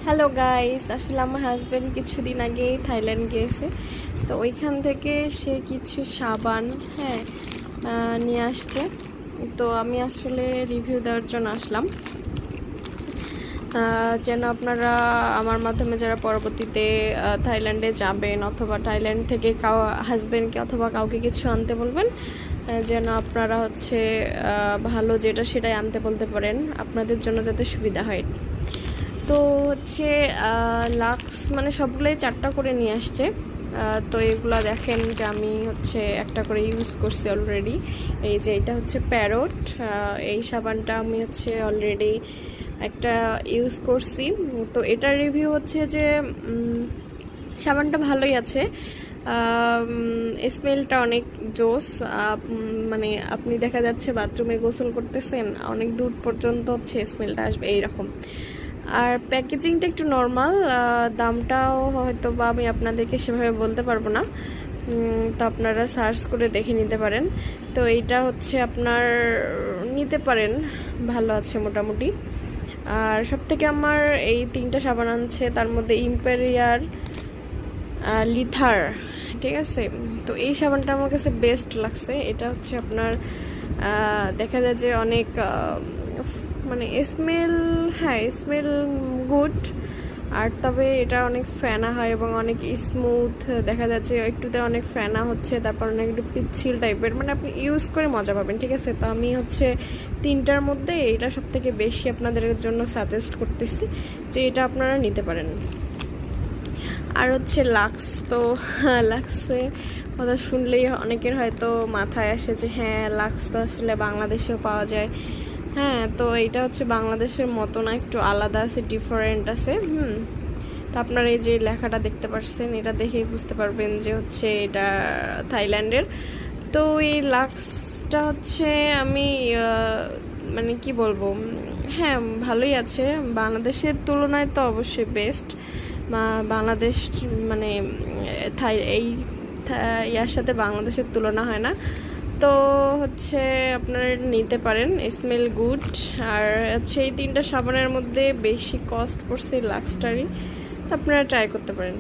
Hello guys, আসলে আমার husband কিছুদিন আগে থাইল্যান্ড গিয়েছে। তো ওইখান থেকে সে কিছু সাবান নিয়ে আসছে। তো আমি আসলে রিভিউ দেওয়ার জন্য আসলাম, যেন আপনারা আমার মাধ্যমে যারা পরবর্তীতে থাইল্যান্ডে যাবেন অথবা থাইল্যান্ড থেকে হাজব্যান্ডকে অথবা কাউকে কিছু আনতে বলবেন, যেন আপনারা ভালো যেটা সেটাই আনতে বলতে পারেন, আপনাদের জন্য যাতে সুবিধা হয়। তো লাক্স মানে সবগুলোই 4টা করে নিয়ে আসছে। তো এগুলো দেখেন যে আমি একটা করে ইউজ করছি অলরেডি। এই যে এটা প্যারট, এই সাবানটা আমি অলরেডি একটা ইউজ করছি। তো এটার রিভিউ যে সাবানটা ভালোই আছে, স্মেলটা অনেক জোস। মানে আপনি দেখা যাচ্ছে বাথরুমে গোসল করতেছেন, অনেক দূর পর্যন্ত স্মেলটা আসবে এইরকম। আর প্যাকেজিংটা একটু নর্মাল, দামটাও হয়তো বা আমি আপনাদেরকে সেভাবে বলতে পারবো না, তো আপনারা সার্চ করে দেখে নিতে পারেন। তো এইটা আপনার নিতে পারেন, ভালো আছে মোটামুটি। আর সবথেকে আমার এই 3টা সাবান আনছে, তার মধ্যে ইম্পেরিয়ার, লিথার, ঠিক আছে। তো এই সাবানটা আমার কাছে বেস্ট লাগছে। এটা আপনার দেখা যায় যে অনেক মানে স্মেল গুড, আর তবে এটা অনেক ফেনা হয় এবং অনেক স্মুথ দেখা যাচ্ছে, একটুতে অনেক ফেনা হচ্ছে, তারপর অনেক একটু পিচ্ছিল টাইপের, মানে আপনি ইউজ করে মজা পাবেন, ঠিক আছে। তো আমি 3টার মধ্যে এটা সব থেকে বেশি আপনাদের জন্য সাজেস্ট করতেছি যে এটা আপনারা নিতে পারেন। আর লাক্স, তো লাক্সে কথা শুনলেই অনেকের হয়তো মাথায় আসে যে হ্যাঁ, লাক্স তো আসলে বাংলাদেশেও পাওয়া যায়। হ্যাঁ, তো এটা বাংলাদেশের মতো না, একটু আলাদা আছে, ডিফারেন্ট আছে। তো আপনারা এই যে লেখাটা দেখতে পাচ্ছেন, এটা দেখেই বুঝতে পারবেন যে এটা থাইল্যান্ডের। তো এই লাক্সটা আমি মানে কি বলবো, হ্যাঁ ভালোই আছে, বাংলাদেশের তুলনায় তো অবশ্যই বেস্ট। বাংলাদেশ মানে ইয়ার সাথে বাংলাদেশের তুলনা হয় না। তো আপনারা নিতে পারেন, স্মেল গুড। আর এই 3টা সাবানের মধ্যে বেশি কস্ট পড়ছে লাক্সটারই, আপনারা ট্রাই করতে পারেন।